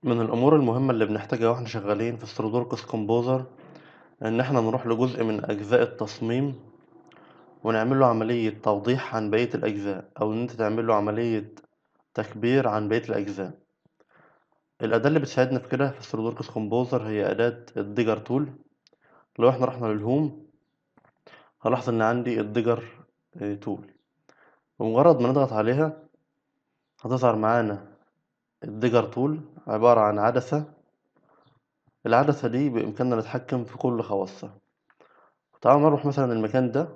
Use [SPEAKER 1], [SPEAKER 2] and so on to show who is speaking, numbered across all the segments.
[SPEAKER 1] من الأمور المهمة اللي بنحتاجها واحنا شغالين في السوليدوركس كومبوزر إن احنا نروح لجزء من أجزاء التصميم ونعمل له عملية توضيح عن بقية الأجزاء، أو إن أنت تعمل له عملية تكبير عن بقية الأجزاء. الأداة اللي بتساعدنا في كده في السوليدوركس كومبوزر هي أداة الديجر تول. لو احنا رحنا للهوم هلاحظ إن عندي الديجر تول، بمجرد ما نضغط عليها هتظهر معانا الديجر تول عبارة عن عدسة. العدسة دي بإمكاننا نتحكم في كل خواصها. تعالوا نروح مثلا المكان ده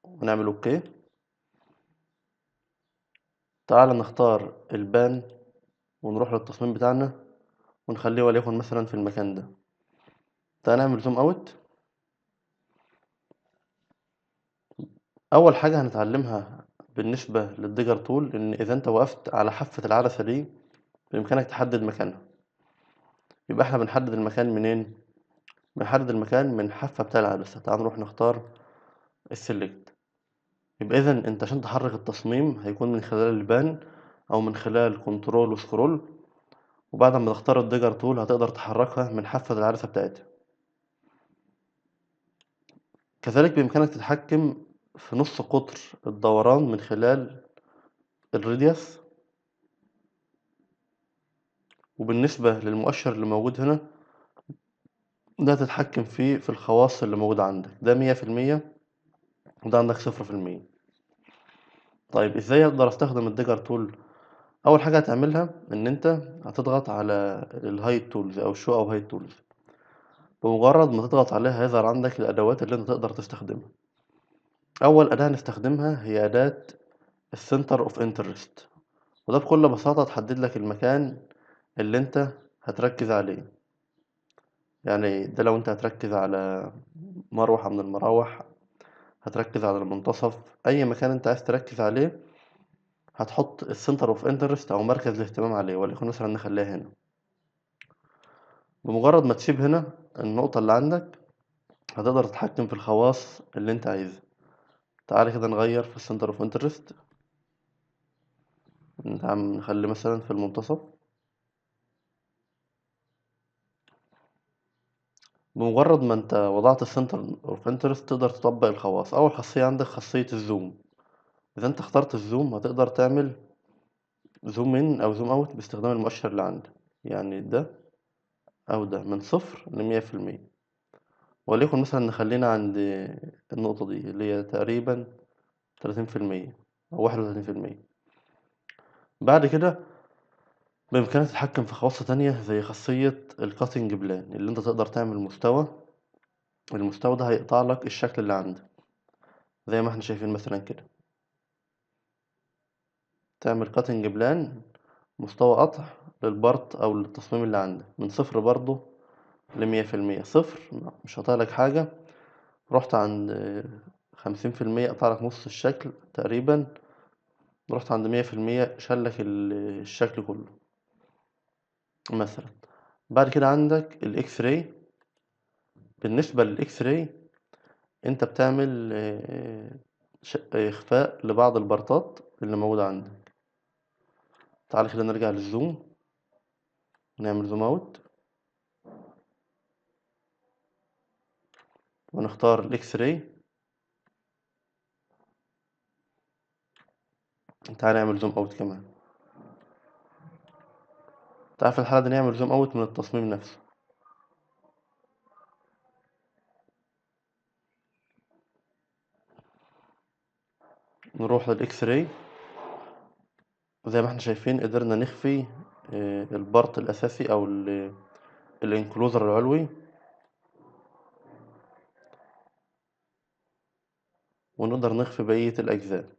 [SPEAKER 1] ونعمل اوكي. تعال نختار البان ونروح للتصميم بتاعنا ونخليه وليكن مثلا في المكان ده. تعال نعمل زوم اوت. اول حاجة هنتعلمها بالنسبة للديجر تول ان اذا انت وقفت على حافة العدسة دي بامكانك تحدد مكانها. يبقى احنا بنحدد المكان منين؟ بنحدد المكان من الحافة بتاع العدسة. تعال نروح نختار السلكت. يبقى اذا انت عشان تحرك التصميم هيكون من خلال البان او من خلال كنترول وسكرول، وبعد ما تختار الديجر تول هتقدر تحركها من حافة العدسة بتاعتها. كذلك بإمكانك تتحكم في نص قطر الدوران من خلال الراديوس. وبالنسبة للمؤشر اللي موجود هنا ده تتحكم فيه في الخواص اللي موجودة عندك، ده 100% وده عندك 0%. طيب ازاي اقدر استخدم الديجر تول؟ اول حاجة هتعملها ان انت هتضغط على الهايد تولز او شو او هايد تولز. بمجرد ما تضغط عليها هيظهر عندك الادوات اللي انت تقدر تستخدمها. اول اداة هنستخدمها هي اداة السنتر اوف انترست، وده بكل بساطة تحدد لك المكان اللي انت هتركز عليه. يعني ده لو انت هتركز على مروحة من المراوح، هتركز على المنتصف، اي مكان انت عايز تركز عليه هتحط السنتر اوف انترست او مركز الاهتمام عليه، وليكن مثلا نخليها هنا. بمجرد ما تسيب هنا النقطة اللي عندك هتقدر تتحكم في الخواص اللي انت عايزها. تعالى كده نغير في السنتر اوف انترست، نخلي مثلا في المنتصف. بمجرد ما انت وضعت السنتر اوف انترست تقدر تطبق الخواص. اول خاصية عندك خاصية الزوم. اذا انت اخترت الزوم هتقدر تعمل زوم ان او زوم اوت باستخدام المؤشر اللي عندك، يعني ده او ده من 0 ل100%. وليكن مثلا نخلينا عند النقطة دي اللي هي تقريبا 30% او 31%. بعد كده بإمكانك تتحكم في خواص تانية زي خاصية الكاتنج بلان، اللي انت تقدر تعمل مستوى. المستوى ده هيقطع لك الشكل اللي عندك زي ما احنا شايفين مثلا كده. تعمل كاتنج بلان، مستوى قطع للبارت أو للتصميم اللي عندك من 0 برضه ل100%. 0 مش هطلع حاجة، رحت عند 50% قطعلك نص الشكل تقريبا، رحت عند 100% شالك الشكل كله مثلا. بعد كده عندك الإكس راي. بالنسبة للإكس راي أنت بتعمل إخفاء لبعض البارتات اللي موجودة عندك. تعال كده نرجع للزوم، نعمل زوم اوت ونختار الاكس راي. تعال نعمل زوم اوت كمان. تعال في الحالة دي نعمل زوم اوت من التصميم نفسه. نروح للاكس راي، زي ما احنا شايفين قدرنا نخفي البارت الاساسي او الانكلوزر العلوي، ونقدر نخفي بقية الاجزاء.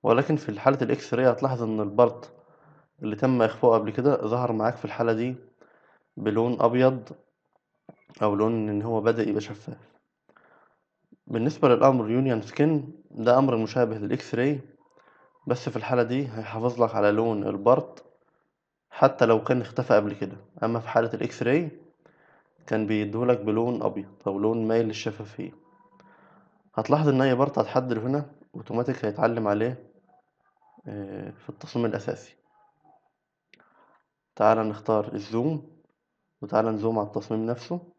[SPEAKER 1] ولكن في حالة الاكس راي هتلاحظ ان البارت اللي تم اخفائه قبل كده ظهر معاك في الحالة دي بلون ابيض، او لون ان هو بدأ يبقى شفاف. بالنسبة للامر يونيون سكين ده امر مشابه للاكس راي، بس في الحالة دي هيحافظ لك على لون البارت حتى لو كان اختفى قبل كده. اما في حالة الاكس راي كان بيديهولك بلون ابيض او لون مايل للشفافية. هتلاحظ ان اي بارت هتحدده هنا اوتوماتيك هيتعلم عليه في التصميم الأساسي. تعالى نختار الزوم، وتعالى نزوم على التصميم نفسه،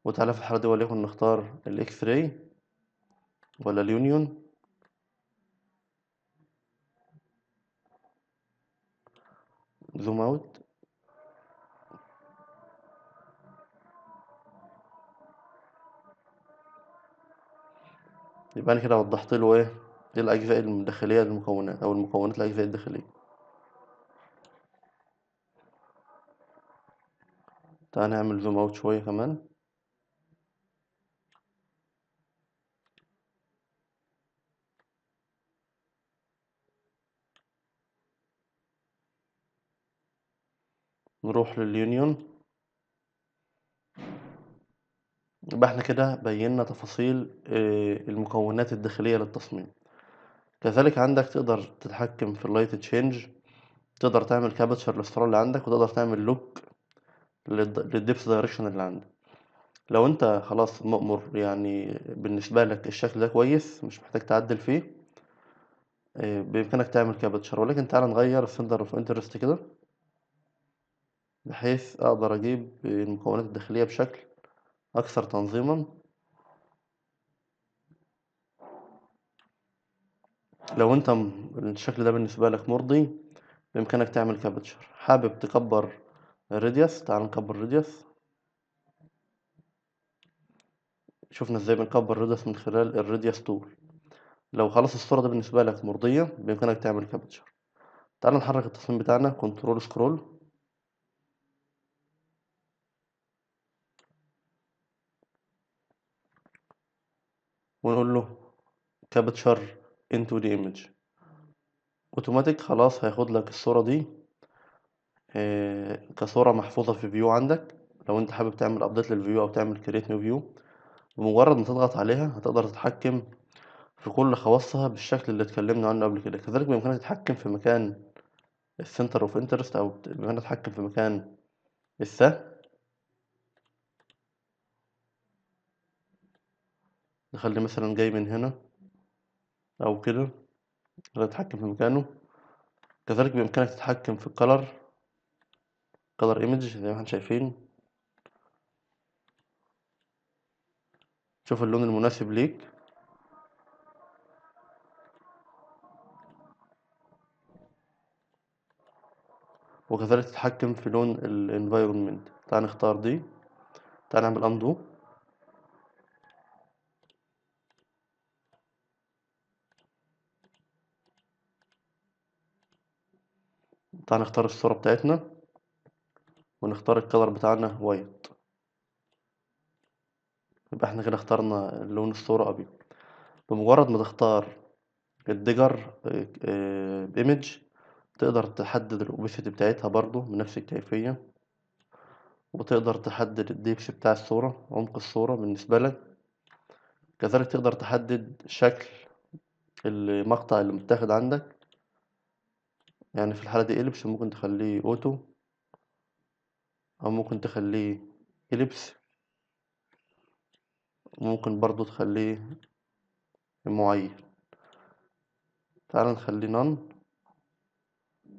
[SPEAKER 1] وتعالى في الحالة دي وليكن نختار الإكس راي ولا اليونيون. زوم اوت. يبقى أنا كده وضحت له إيه الأجزاء الداخلية للمكونات، أو المكونات الأجزاء الداخلية. تعالى نعمل زوم اوت شوية كمان. نروح لليونيون. يبقى احنا كده بينا تفاصيل المكونات الداخلية للتصميم. كذلك عندك تقدر تتحكم في اللايت تشينج، تقدر تعمل كابتشر للصورة اللي عندك، وتقدر تعمل لوك للديبس دايركشن اللي عندك. لو انت خلاص مأمور يعني بالنسبة لك الشكل ده كويس مش محتاج تعدل فيه، بإمكانك تعمل كابتشر. ولكن تعالى نغير السنتر اوف انترست كده، بحيث أقدر أجيب المكونات الداخلية بشكل أكثر تنظيما. لو انت الشكل ده بالنسبة لك مرضي، بإمكانك تعمل كابتشر. حابب تكبر الراديوس، تعال نكبر الراديوس. شفنا ازاي بنكبر الراديوس من خلال الراديوس تول. لو خلاص الصورة دي بالنسبة لك مرضية، بإمكانك تعمل كابتشر. تعال نحرك التصميم بتاعنا، كنترول سكرول، ونقول له كابتشر انتو دي ايمج. اوتوماتيك خلاص هياخد لك الصورة دي كصورة محفوظة في فيو عندك. لو انت حابب تعمل ابديت للفيو او تعمل كريت نيو فيو، بمجرد ما تضغط عليها هتقدر تتحكم في كل خواصها بالشكل اللي اتكلمنا عنه قبل كده. كذلك بإمكانك تتحكم في مكان السنتر اوف انترست، او بإمكانك تتحكم في مكان السهم. نخلي مثلا جاي من هنا او كده، تقدر تتحكم في مكانه. كذلك بإمكانك تتحكم في كلر ايمج زي ما احنا شايفين. شوف اللون المناسب ليك. وكذلك تتحكم في لون الانفايرمنت. تعال نختار دي، تعال نعمل اندو. تعال نختار الصورة بتاعتنا، ونختار الكلر بتاعنا وايت. يبقى احنا كده اخترنا لون الصورة ابيض. بمجرد ما تختار الديجر ايمج، تقدر تحدد الاوبسيتي بتاعتها برضو بنفس الكيفية، وتقدر تحدد الديبس بتاع الصورة، عمق الصورة بالنسبة لك. كذلك تقدر تحدد شكل المقطع اللي متاخد عندك. يعني في الحالة دي إليبس ممكن تخليه أوتو، أو ممكن تخليه إليبس، وممكن برضو تخليه معين. تعال نخليه نون،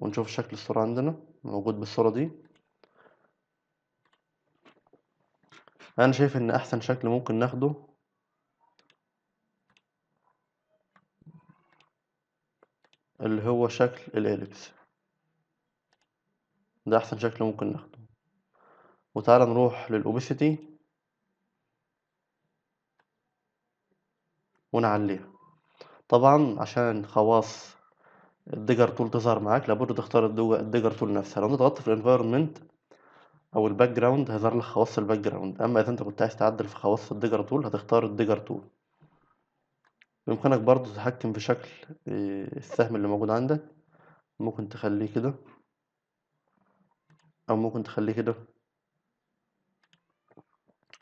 [SPEAKER 1] ونشوف شكل الصورة عندنا موجود بالصورة دي. أنا شايف إن أحسن شكل ممكن ناخده اللي هو شكل الإليبس. ده أحسن شكل ممكن ناخده. وتعالى نروح للأوبسيتي ونعليها. طبعا عشان خواص الديجر تول تظهر معاك، لابد تختار الديجر تول نفسها. لو انت ضغطت في الانفايرمنت او الباك جراوند، هيظهر لك خواص الباك جراوند. اما اذا انت كنت عايز تعدل في خواص الديجر تول، هتختار الديجر تول. بإمكانك برضو تتحكم في شكل السهم اللي موجود عندك. ممكن تخليه كده، او ممكن تخليه كده.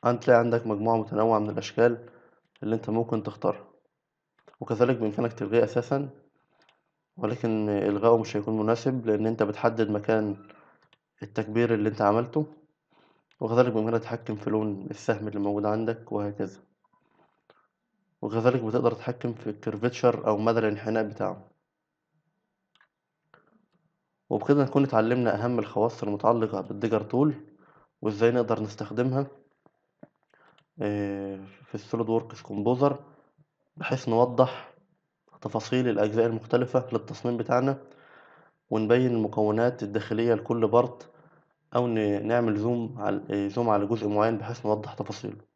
[SPEAKER 1] هتلاقي عندك مجموعة متنوعة من الاشكال اللي انت ممكن تختارها. وكذلك بإمكانك تلغيه اساسا، ولكن الغائه مش هيكون مناسب، لان انت بتحدد مكان التكبير اللي انت عملته. وكذلك بإمكانك تتحكم في لون السهم اللي موجود عندك، وهكذا. وكذلك بتقدر تتحكم في الكيرفتشر أو مدى الانحناء بتاعه. وبكده نكون اتعلمنا أهم الخواص المتعلقة بالديجر تول وإزاي نقدر نستخدمها في السوليد ووركس كومبوزر، بحيث نوضح تفاصيل الأجزاء المختلفة للتصميم بتاعنا، ونبين المكونات الداخلية لكل بارت، أو نعمل زوم على جزء معين بحيث نوضح تفاصيله.